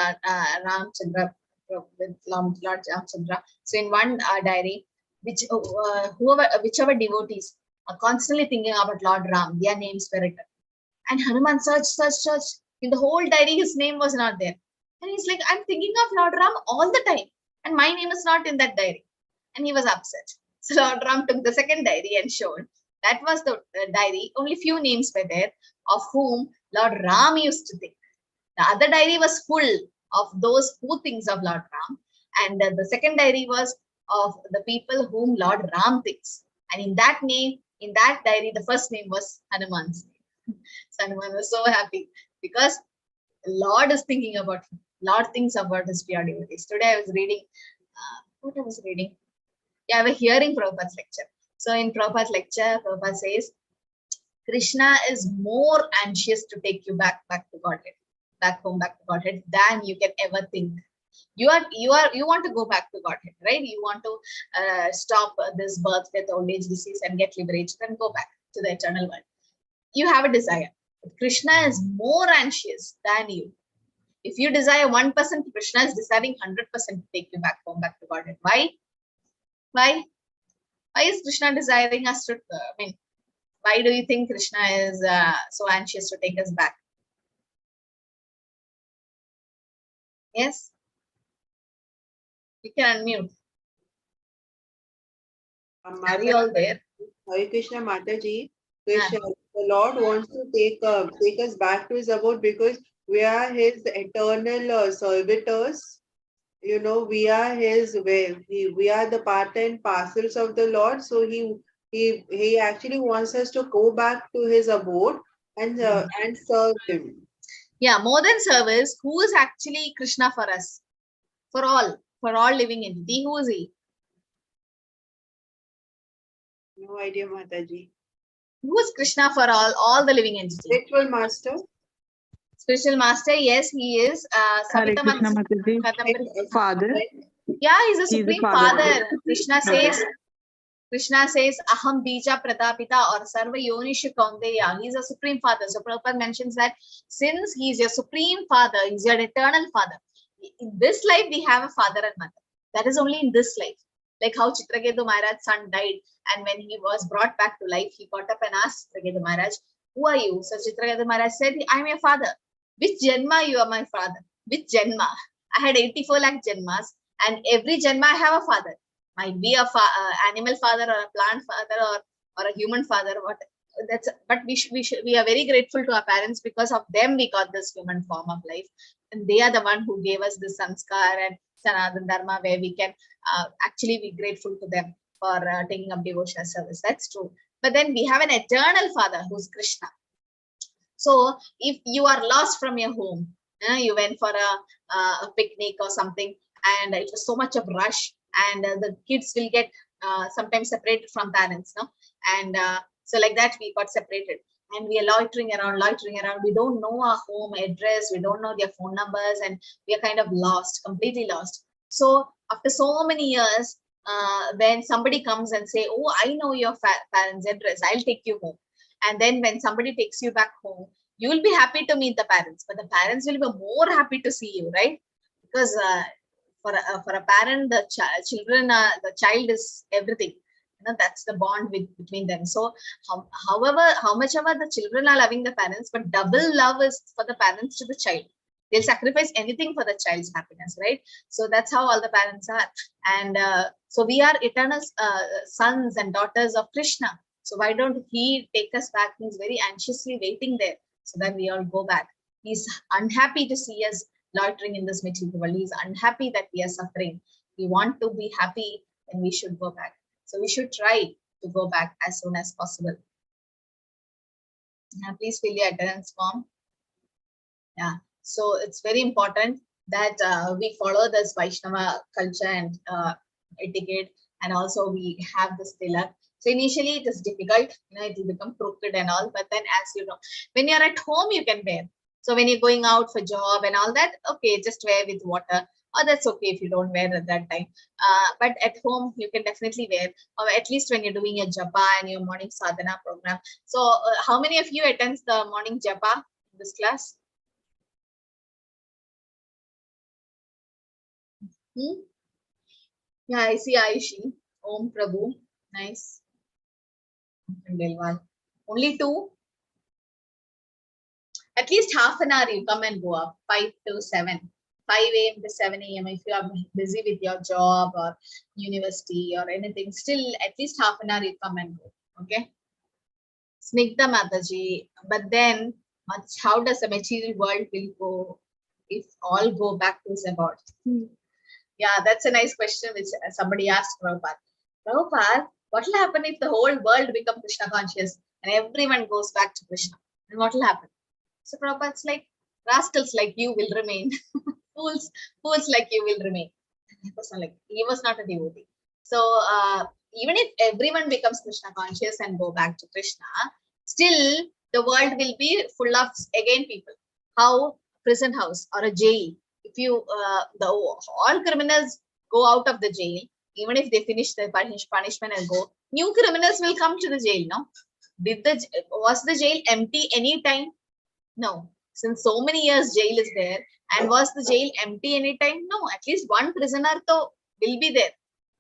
[SPEAKER 1] Ramchandra with Lord Ramchandra. So in one diary, whichever devotees are constantly thinking about Lord Ram, their names were written. And Hanuman searched. In the whole diary, his name was not there. And he's like, I'm thinking of Lord Ram all the time, and my name is not in that diary. And he was upset. So Lord Ram took the second diary and showed. That was the diary. Only few names were there, of whom Lord Ram used to think. The other diary was full of those who thinks of Lord Ram. And the second diary was of the people whom Lord Ram thinks. And in that diary, the first name was Hanuman's name. So Hanuman was so happy, because Lord is thinking about him. Lord thinks about his pure devotees. Today I was reading, what I was reading? Yeah, I was hearing Prabhupada's lecture. So in Prabhupada's lecture, Prabhupada says, Krishna is more anxious to take you back to Godhead, back home, back to Godhead, than you can ever think. You want to go back to Godhead, right? You want to stop this birth, death, old age, disease, and get liberated and go back to the eternal world. You have a desire. But Krishna is more anxious than you. If you desire 1%, Krishna is desiring 100% to take you back home, back to Godhead. Why? Why is Krishna desiring us to, why do you think Krishna is so anxious to take us back? Yes? You can unmute. Are we all there?
[SPEAKER 4] Hare Krishna Mataji. Krishna, the Lord wants to take us back to his abode, because we are his eternal servitors. You know, we are his way. We are the part and parcels of the Lord. So he actually wants us to go back to his abode and serve him.
[SPEAKER 1] Yeah, more than service, who is actually Krishna for us? For all living entity, who is he?
[SPEAKER 4] No idea, Mataji.
[SPEAKER 1] Who is Krishna for all the living entities?
[SPEAKER 4] Spiritual master.
[SPEAKER 1] Spiritual master, yes, he is.
[SPEAKER 5] Hare Krishna Mataji. Father.
[SPEAKER 1] Yeah, he's a supreme father. Krishna says, Aham Bija Pratapita, or Sarva Yonishu Kaundeya. He's a supreme father. So Prabhupada mentions that since he's your supreme father, he's your eternal father. In this life, we have a father and mother. That is only in this life. Like how Chitraketu Maharaj's son died, and when he was brought back to life, he got up and asked Chitraketu Maharaj, who are you? So Chitraketu Maharaj said, I am your father. Which Janma you are my father? Which Janma? I had 84 lakh Janmas, and every Janma I have a father. Might be a animal father, or a plant father, or a human father. But we are very grateful to our parents, because of them we got this human form of life, and they are the one who gave us this sanskar and Sanatana Dharma, where we can actually be grateful to them for taking up devotional service. That's true. But then we have an eternal father who's Krishna. So if you are lost from your home, you went for a picnic or something, and it was so much of rush, and the kids will get sometimes separated from parents, no? And so like that we got separated, and we are loitering around. We don't know our home address, we don't know their phone numbers, and we are kind of lost, completely lost. So after so many years, when somebody comes and say, oh, I know your parents' address, I'll take you home. And then when somebody takes you back home, you will be happy to meet the parents, but the parents will be more happy to see you, right? Because for a parent, the child is everything. That's the bond between them. So how much ever the children are loving the parents, but double love is for the parents to the child. They'll sacrifice anything for the child's happiness, right? So that's how all the parents are. And so we are eternal sons and daughters of Krishna. So why don't he take us back? He's very anxiously waiting there so that we all go back. He's unhappy to see us loitering in this material world. He's unhappy that we are suffering. We want to be happy, and we should go back. So we should try to go back as soon as possible. Now, please fill your attendance form. Yeah. So it's very important that we follow this Vaishnava culture and etiquette, and also we have this Tilak. So initially it is difficult, it will become crooked and all, but then as you know, when you're at home, you can wear. So when you're going out for job and all that, okay, just wear with water. Or that's okay if you don't wear at that time. But at home, you can definitely wear, or at least when you're doing your japa and your morning sadhana program. So how many of you attends the morning japa in this class? Yeah, I see Aishi. Om Prabhu. Nice. Only 2. At least half an hour you come and go up. 5 to 7. 5 a.m. to 7 a.m. If you are busy with your job or university or anything, still at least half an hour you come and go. Okay. Snigdha Mataji. But then, how does the material world will go if all go back to Zabot? Yeah, that's a nice question which somebody asked Prabhupada. Prabhupada, what will happen if the whole world becomes Krishna conscious and everyone goes back to Krishna? And what will happen? So Prabhupada's like, rascals like you will remain. Fools like you will remain. He was not a devotee. So even if everyone becomes Krishna conscious and go back to Krishna, still the world will be full of again people. How prison house or a jail. If you all criminals go out of the jail, even if they finish their punishment and go, new criminals will come to the jail. No, was the jail empty any time? No. Since so many years jail is there, and was the jail empty anytime? No, at least one prisoner will be there.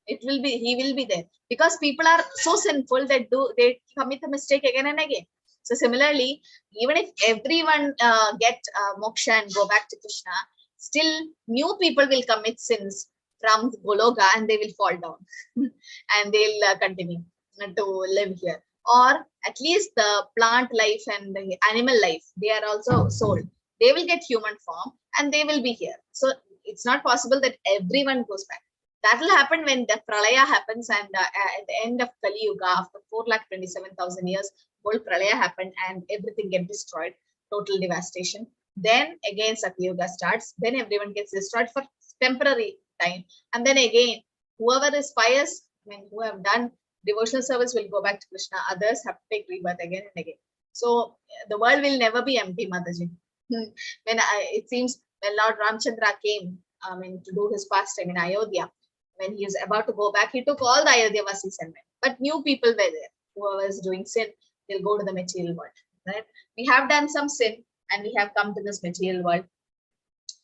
[SPEAKER 1] He will be there, because people are so sinful that they commit a mistake again and again. So similarly, even if everyone get moksha and go back to Krishna, still new people will commit sins from Goloka and they will fall down and they'll continue to live here. Or at least the plant life and the animal life, they are also sold. They will get human form and they will be here. So it's not possible that everyone goes back. That will happen when the pralaya happens, and at the end of Kali Yuga, after 4,27,000 years, whole pralaya happened and everything gets destroyed, total devastation. Then again Satya Yuga starts. Then everyone gets destroyed for temporary time, and then again whoever is pious, who have done devotional service, will go back to Krishna. Others have to take rebirth again and again. So the world will never be empty, Mataji. When it seems when Lord Ramchandra came, to do his pastime in Ayodhya, when he was about to go back, he took all the Ayodhya Vasis and went. But new people were there. Whoever is doing sin, they'll go to the material world. Right? We have done some sin and we have come to this material world.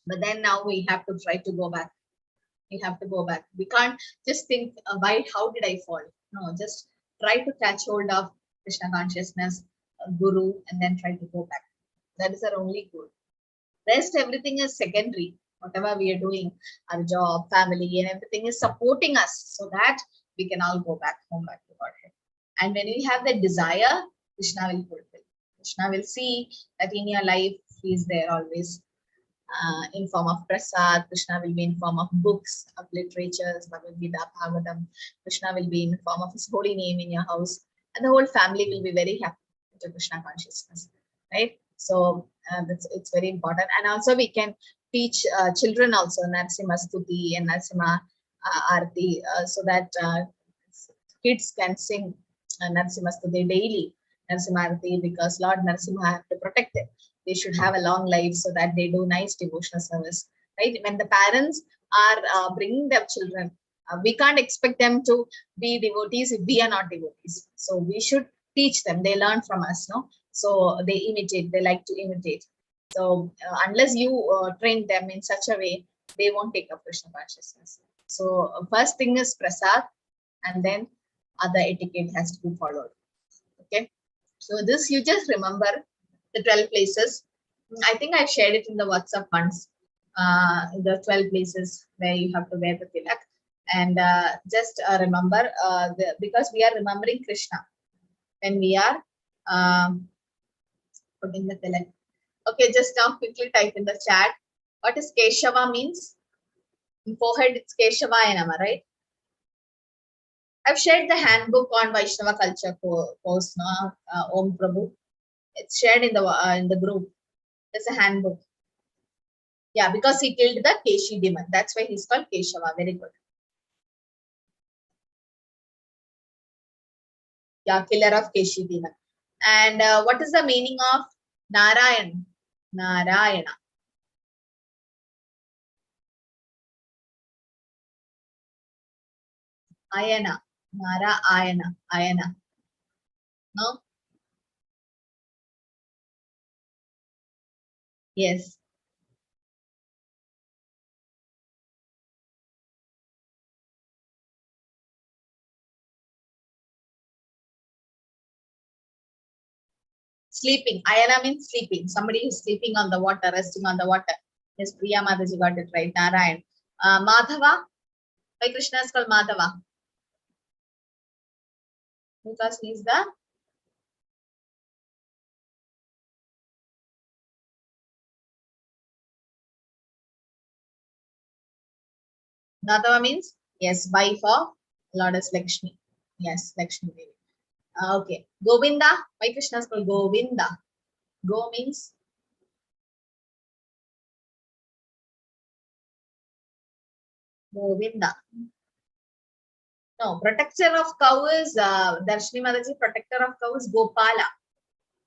[SPEAKER 1] But then now we have to try to go back. We have to go back. We can't just think, how did I fall? No, just try to catch hold of Krishna consciousness, Guru, and then try to go back. That is our only goal. Rest, everything is secondary. Whatever we are doing, our job, family, and everything is supporting us so that we can all go back home, back to Godhead. And when we have that desire, Krishna will fulfill. Krishna will see that in your life, he is there always. In form of prasad, Krishna will be in form of books, of literatures, Bhagavad Gita, Bhagavatam. Krishna will be in form of his holy name in your house, and the whole family will be very happy to Krishna consciousness, right? So it's very important. And also we can teach children also Narasimha Stuti and Narasimha Arti, so that kids can sing Narasimha Stuti daily. Narsimharati, because Lord Narasimha have to protect them. They should have a long life so that they do nice devotional service. Right? When the parents are bringing their children, we can't expect them to be devotees if we are not devotees. So we should teach them. They learn from us, no? So they imitate. They like to imitate. So unless you train them in such a way, they won't take up Krishna consciousness. So first thing is prasad, and then other etiquette has to be followed. Okay. So this you just remember the 12 places. I think I shared it in the WhatsApp once. The 12 places where you have to wear the tilak. And just remember, because we are remembering Krishna when we are putting the tilak. Okay, just now quickly type in the chat. What is Keshava means? In forehead, it's Keshavayanama, right? I've shared the handbook on Vaishnava culture course, no? Om Prabhu. It's shared in the group. There's a handbook. Yeah, because he killed the Keshi demon. That's why he's called Keshava. Very good. Yeah, killer of Keshi demon. And what is the meaning of Narayan? Narayana. Ayana. Narayana. Ayana. No? Yes. Sleeping. Ayana means sleeping. Somebody is sleeping on the water, resting on the water. Yes, Priya Mataji got it right. Narayan. Madhava. Why Krishna is called Madhava? Because he is the Madhava means yes, wife of Goddess Lakshmi. Yes, Lakshmi Devi. Okay. Govinda. Why Krishna is called Govinda? Go means Govinda. No, protector of cow is Darshini Mataji, protector of cow is Gopala.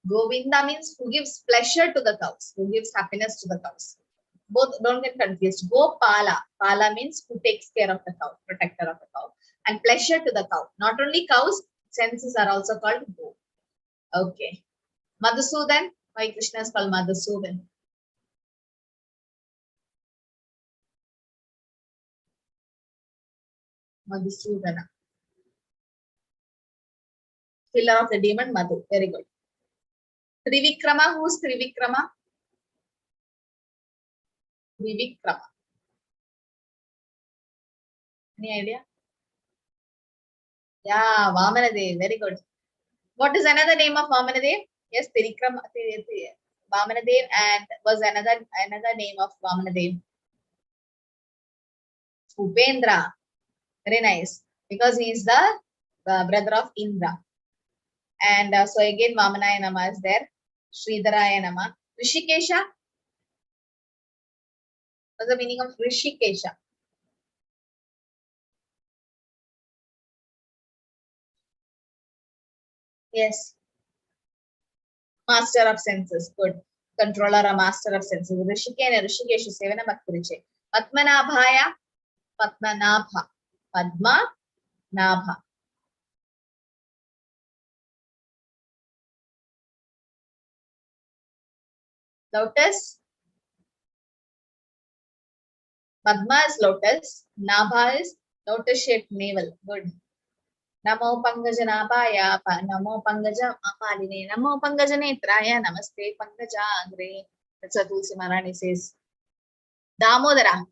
[SPEAKER 1] Govinda means who gives pleasure to the cows, who gives happiness to the cows. Both, don't get confused. Gopala. Pala means who takes care of the cow, protector of the cow. And pleasure to the cow. Not only cows, senses are also called go. Okay. Madhusudan. Why Krishna is called Madhusudan? Madhusudana. Killer of the demon Madhu. Very good. Trivikrama. Who's Trivikrama? Trivikrama. Any idea? Yeah, Vamanadev. Very good. What is another name of Vamanadev? Yes, Trivikrama. Vamanadev, and was another name of Vamanadev. Upendra. Very nice. Because he is the brother of Indra. And so again, Vamanaya Nama is there. Sridharaya Nama. Rishikesha. What's the meaning of Rishikesha? Yes. Master of senses. Good. Controller or master of senses. Rishikena, Rishikesha, Sevana Bhaktiriche. Padmanabhaya. Padmanabha. Padma Nabha. Lotus. Padma is lotus. Nabha is lotus shaped navel. Good. Namo Pangaja Nabhaya. Namo Pangaja Mahaline. Namo Pangaja Netraya. Namaste Pangaja Agre. That's what Tulsi Maharani says. Damodara.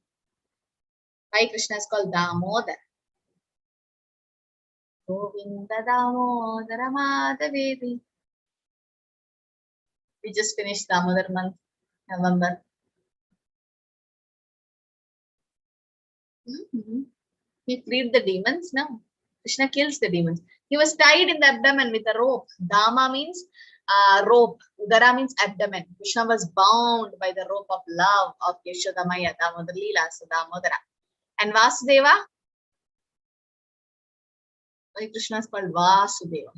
[SPEAKER 1] Why Krishna is called Damodara? Govinda Damodara Madhavevi. We just finished Damodar month, November. He freed the demons. No, Krishna kills the demons. He was tied in the abdomen with a rope. Dama means rope. Udara means abdomen. Krishna was bound by the rope of love of Yashodamaya, Damodar Leela, so Damodara. And Vasudeva? Why Krishna is called Vasudeva?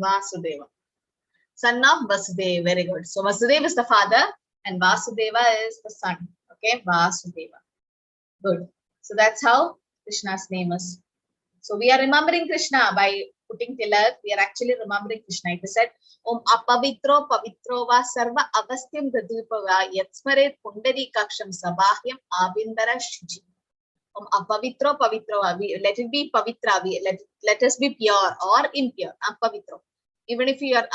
[SPEAKER 1] Vasudeva. Son of Vasudeva. Very good. So Vasudeva is the father and Vasudeva is the son. Okay, Vasudeva. Good. So that's how Krishna's name is. So we are remembering Krishna by putting Tilak. We are actually remembering Krishna. It is said, Om apavitro pavitro va sarva avastyam gadupava yatsmaret pundari kaksham sabahyam abindara shuchi. Om apavitro pavitro va. Let it be pavitra. Let us be pure or impure. Apavitro. Even if you are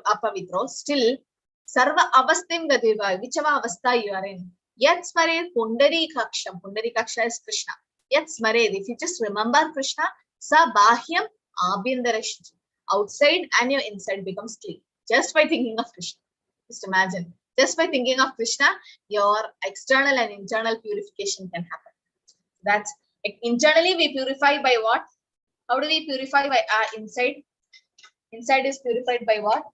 [SPEAKER 1] apavitro, still sarva avastyam gadupava. Whichever avastha you are in. Yatsmaret pundari kaksham. Pundari kaksha is Krishna. Yet smared, if you just remember Krishna, sa bahyam abhindarashji. Outside and your inside becomes clean. Just by thinking of Krishna. Just imagine. Just by thinking of Krishna, your external and internal purification can happen. That's internally we purify by what? How do we purify by our inside? Inside is purified by what?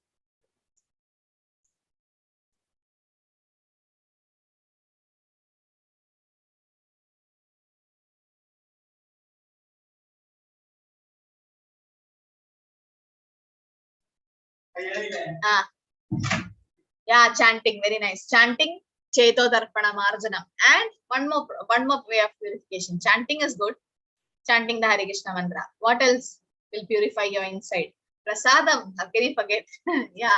[SPEAKER 1] Yeah, chanting, very nice. Chanting, Cheto Darpana Marjanam. And one more way of purification. Chanting is good. Chanting the Hare Krishna mantra. What else will purify your inside? Prasadam. How can you forget? Yeah,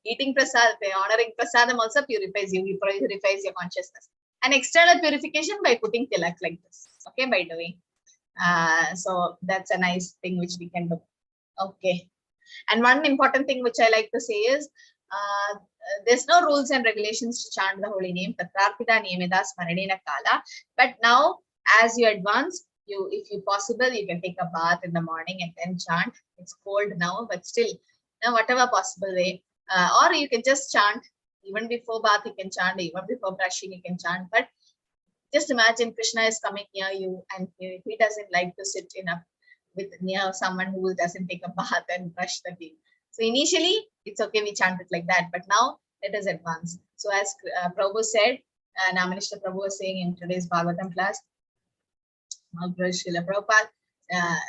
[SPEAKER 1] eating prasad, honoring prasadam also purifies you. It purifies your consciousness. And external purification by putting tilak like this. Okay, by doing. So that's a nice thing which we can do. Okay. And one important thing which I like to say is, there's no rules and regulations to chant the holy name. Tatrarpita niyamida smaranena kala. But now, as you advance, if you possible, you can take a bath in the morning and then chant. It's cold now, but still, whatever possible way. Or you can just chant. Even before bath, you can chant. Even before brushing, you can chant. But just imagine Krishna is coming near you, and he doesn't like to sit near someone who doesn't take a bath and brush the teeth. So initially, it's okay, we chant it like that. But now, let us advance. So as Prabhu said, Namanishta Prabhu was saying in today's Bhagavatam class, Srila Prabhupada,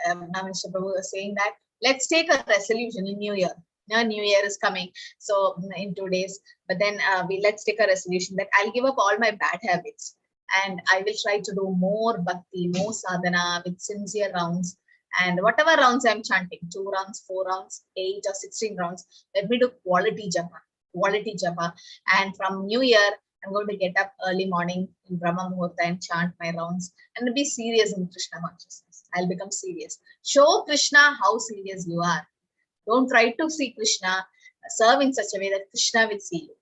[SPEAKER 1] Namanishta Prabhu was saying that, let's take a resolution in New Year. Now, New Year is coming, so in 2 days. But then let's take a resolution that I'll give up all my bad habits. And I will try to do more bhakti, more sadhana with sincere rounds. And whatever rounds I'm chanting, 2 rounds, 4 rounds, 8 or 16 rounds, let me do quality japa. And from New Year, I'm going to get up early morning in Brahma Muhurta and chant my rounds and be serious in Krishna consciousness. I'll become serious. Show Krishna how serious you are. Don't try to see Krishna, serve in such a way that Krishna will see you.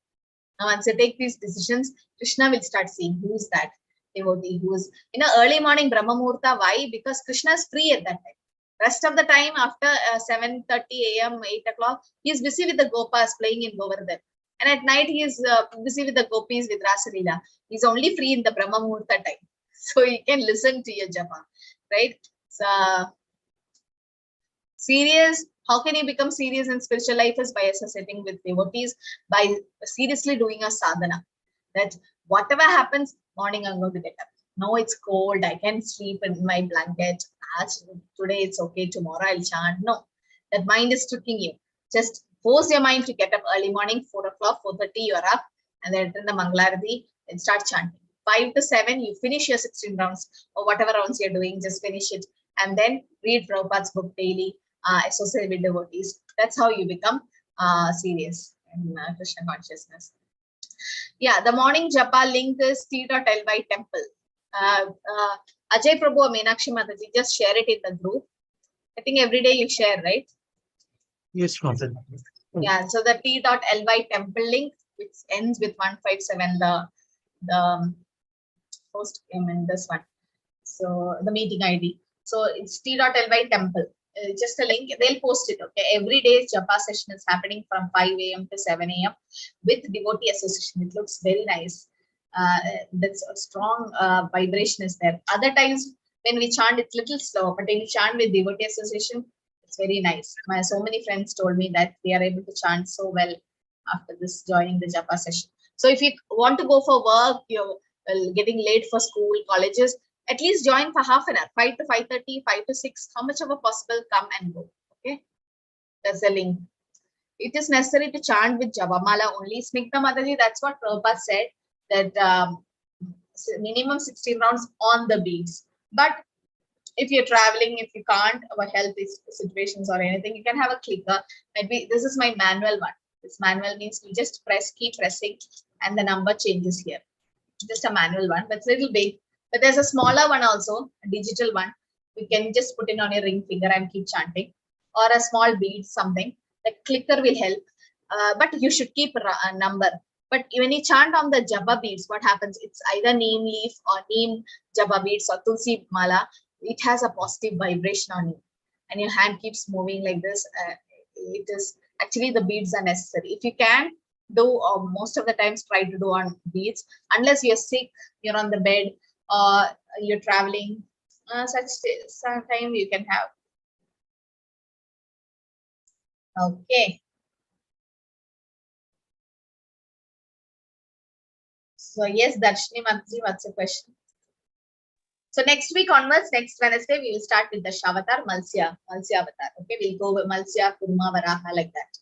[SPEAKER 1] Now, once you take these decisions, Krishna will start seeing who's that devotee, who's early morning Brahma Muhurta. Why? Because Krishna is free at that time. Rest of the time after 7:30 a.m., 8 o'clock, he is busy with the gopas playing in Govardhan. And at night, he is busy with the gopis with Rasa Leela. He's only free in the Brahma Muhurta time. So you can listen to your japa, right? So, serious. How can you become serious in spiritual life? Is by associating with devotees, by seriously doing a sadhana. That whatever happens, morning I'm going to get up. No, it's cold. I can sleep in my blanket. Today it's okay. Tomorrow I'll chant. No, that mind is tricking you. Just force your mind to get up early morning, 4 o'clock, 4:30, you're up, and then attend the Mangalarati and start chanting. 5 to 7, you finish your 16 rounds or whatever rounds you're doing, just finish it. And then read Prabhupada's book daily, associate with devotees. That's how you become serious in Krishna consciousness. Yeah, the morning japa link is t.ly temple. Ajay Prabhu or Meenakshi Mataji, just share it in the group. I think every day you share, right?
[SPEAKER 6] Yes, Mataji.
[SPEAKER 1] Yeah, so the t.ly temple link, which ends with 157, the host came in this one. So the meeting ID. So it's t.ly temple. Just a link, they'll post it. Okay, every day's japa session is happening from 5 a.m. to 7 a.m. with devotee association. It looks very nice. That's a strong vibration is there. Other times when we chant, it's little slow, but when we chant with devotee association, it's very nice. So many friends told me that they are able to chant so well after this joining the japa session. So if you want to go for work, you're getting late for school, colleges, at least join for half an hour, 5 to 5:30, 5 to 6, how much ever possible, come and go. Okay. That's a link. It is necessary to chant with Japamala only. Smigta Mataji, that's what Prabhupada said, that minimum 16 rounds on the beads. But if you're traveling, if you can't, our health situations or anything, you can have a clicker. Maybe this is my manual one. This manual means you just keep pressing, and the number changes here. Just a manual one, but it's a little big. But there's a smaller one also, a digital one. You can just put it on your ring finger and keep chanting, or a small bead, something. The clicker will help, but you should keep a number. But when you chant on the japa beads, what happens? It's either neem leaf or neem japa beads or tulsi mala. It has a positive vibration on you, and your hand keeps moving like this. It is actually, the beads are necessary. If you can do, or most of the times try to do on beads, unless you're sick, you're on the bed, or you're traveling, some time you can have. Okay. So yes, Darshini Mataji, what's the question? So next week onwards, next Wednesday, we will start with the Shavatar, Malsya Avatar. Okay, we'll go with Malsya, Kurma, Varaha, like that.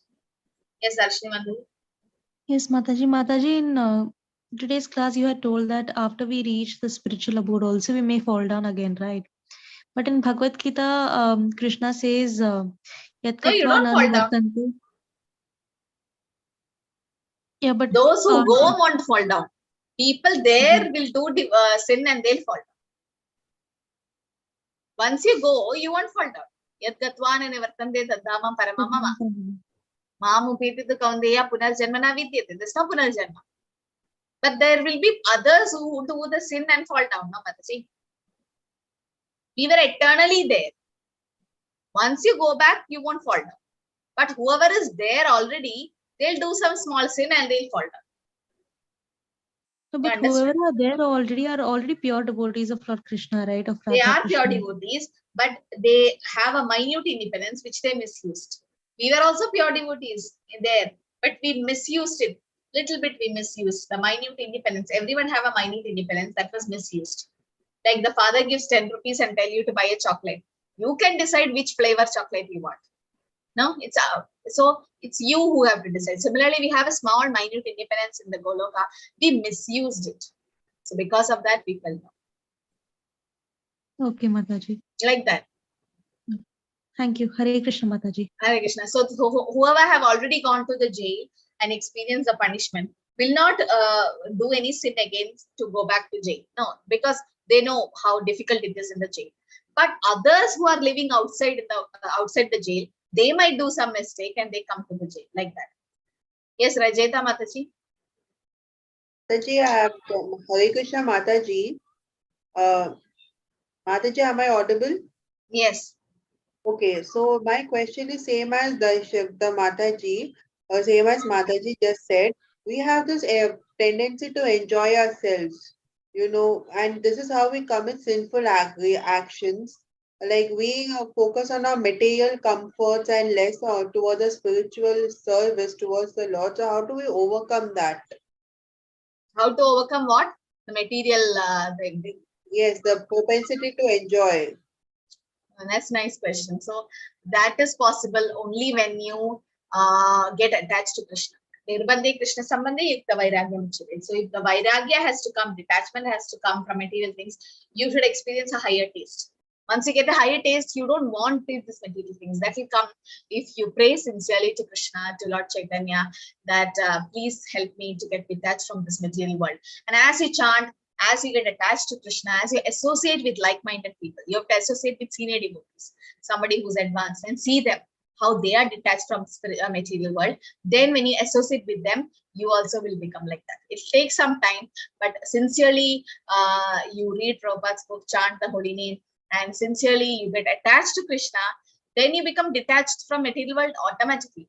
[SPEAKER 1] Yes, Darshini Mataji.
[SPEAKER 2] Yes, Mataji, in today's class, you had told that after we reach the spiritual abode also, we may fall down again, right? But in Bhagavad Gita, Krishna says,
[SPEAKER 1] no, you don't fall down.
[SPEAKER 2] Yeah, but
[SPEAKER 1] those who go won't fall down. People there will do sin and they'll fall down. Once you go, you won't fall down. Yad gatvan nivartande tadhamam paramamama. Mamu pititu kaundeya punarjanmana vidyate. There's no punarjanma. But there will be others who do the sin and fall down. No, Mataji. We were eternally there. Once you go back, you won't fall down. But whoever is there already, they'll do some small sin and they'll fall down.
[SPEAKER 2] So, but whoever are there already are already pure devotees of Lord Krishna, right? Of
[SPEAKER 1] they
[SPEAKER 2] Radha
[SPEAKER 1] are
[SPEAKER 2] Krishna.
[SPEAKER 1] pure devotees, but they have a minute independence which they misused. We were also pure devotees in there, but we misused it. Little bit we misused the minute independence. Everyone have a minute independence that was misused. Like the father gives 10 rupees and tell you to buy a chocolate. You can decide which flavor chocolate you want. No, it's out. So it's you who have to decide. Similarly, we have a small minute independence in the Goloka. We misused it. So because of that, we fell down.
[SPEAKER 2] Okay, Mataji.
[SPEAKER 1] Like that.
[SPEAKER 2] Thank you. Hare Krishna, Mataji.
[SPEAKER 1] Hare Krishna. So whoever have already gone to the jail and experienced the punishment will not do any sin again to go back to jail. No, because they know how difficult it is in the jail. But others who are living outside the jail, they might do some mistake and they come to the jail like that. Yes, Rajeta Mataji.
[SPEAKER 4] Mataji, I have Hare Krishna Mataji. Mataji, am I audible?
[SPEAKER 1] Yes.
[SPEAKER 4] Okay, so my question is same as the Mataji, or same as Mataji just said. We have this tendency to enjoy ourselves, and this is how we commit sinful actions. Like we focus on our material comforts and less towards the spiritual service towards the Lord. So how do we overcome that?
[SPEAKER 1] How to overcome what? The material thing.
[SPEAKER 4] Yes, the propensity to enjoy.
[SPEAKER 1] That's a nice question. So that is possible only when you get attached to Krishna. Nirbandhe Krishna Sambandhe Yukta Vairagyam Uchyate. So if the Vairagya has to come, detachment has to come from material things, you should experience a higher taste. Once you get a higher taste, you don't want these material things. That will come if you pray sincerely to Krishna, to Lord Chaitanya, that please help me to get detached from this material world. And as you chant, as you get attached to Krishna, as you associate with like-minded people, you have to associate with senior devotees, somebody who's advanced, and see them, how they are detached from material world. Then when you associate with them, you also will become like that. It takes some time, but sincerely, you read Prabhupada's book, chant the holy name, and sincerely you get attached to Krishna, then you become detached from material world automatically.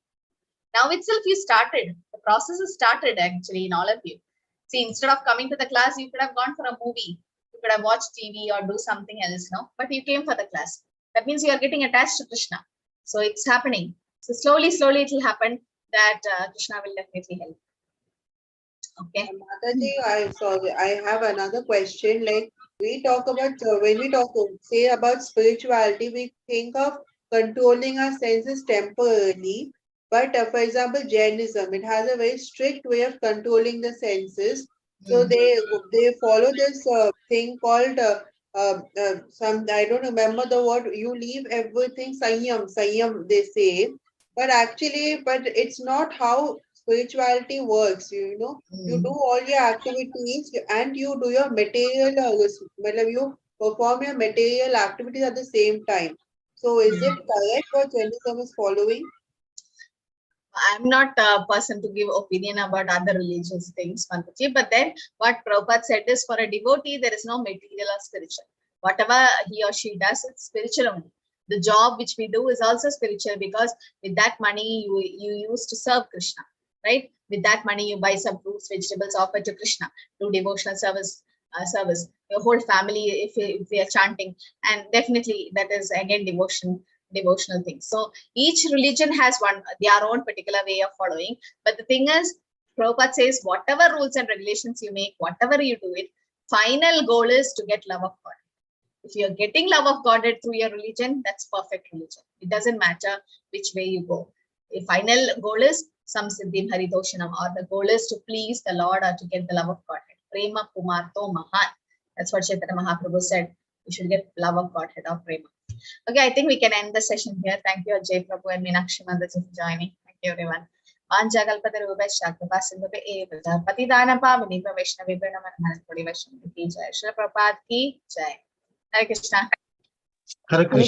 [SPEAKER 1] Now itself you started. The process is started actually in all of you. See, instead of coming to the class, you could have gone for a movie. You could have watched TV or do something else, no? But you came for the class. That means you are getting attached to Krishna. So it's happening. So slowly it will happen that Krishna will definitely help. Okay.
[SPEAKER 4] Mataji, I have another question. Like we talk about, when we talk, say about spirituality, we think of controlling our senses temporarily. But for example, Jainism, it has a very strict way of controlling the senses. So they follow this thing called some, I don't remember the word. You leave everything sanyam they say, but it's not how spirituality works. You know, you do all your activities and you do your material. You perform your material activities at the same time. So is it correct what Jainism is following?
[SPEAKER 1] I'm not a person to give opinion about other religious things, Mataji, but then what Prabhupada said is, for a devotee, there is no material or spiritual. Whatever he or she does, it's spiritual only. The job which we do is also spiritual, because with that money you use to serve Krishna, right? With that money you buy some fruits, vegetables, offer to Krishna, do devotional service. Your whole family, if we are chanting, and definitely that is again devotional things. So each religion has their own particular way of following. But the thing is, Prabhupada says, whatever rules and regulations you make, whatever you do it, final goal is to get love of God. If you're getting love of God through your religion, that's perfect religion. It doesn't matter which way you go. The final goal is samsiddhim haritoshanam, or the goal is to please the Lord or to get the love of God. Prema Pumarto Mahan. That's what Chaitanya Mahaprabhu said. We should get love of Godhead or Prema. Okay, I think we can end the session here. Thank you, Ajay Prabhu and Meenakshi Mandaji for joining. Thank you, everyone. Patidana Pavani Vaishnavi Pranamana Vaishnavi ki jai. Shri Prabhupada ki jai. Hare Krishna.
[SPEAKER 6] Hare Krishna.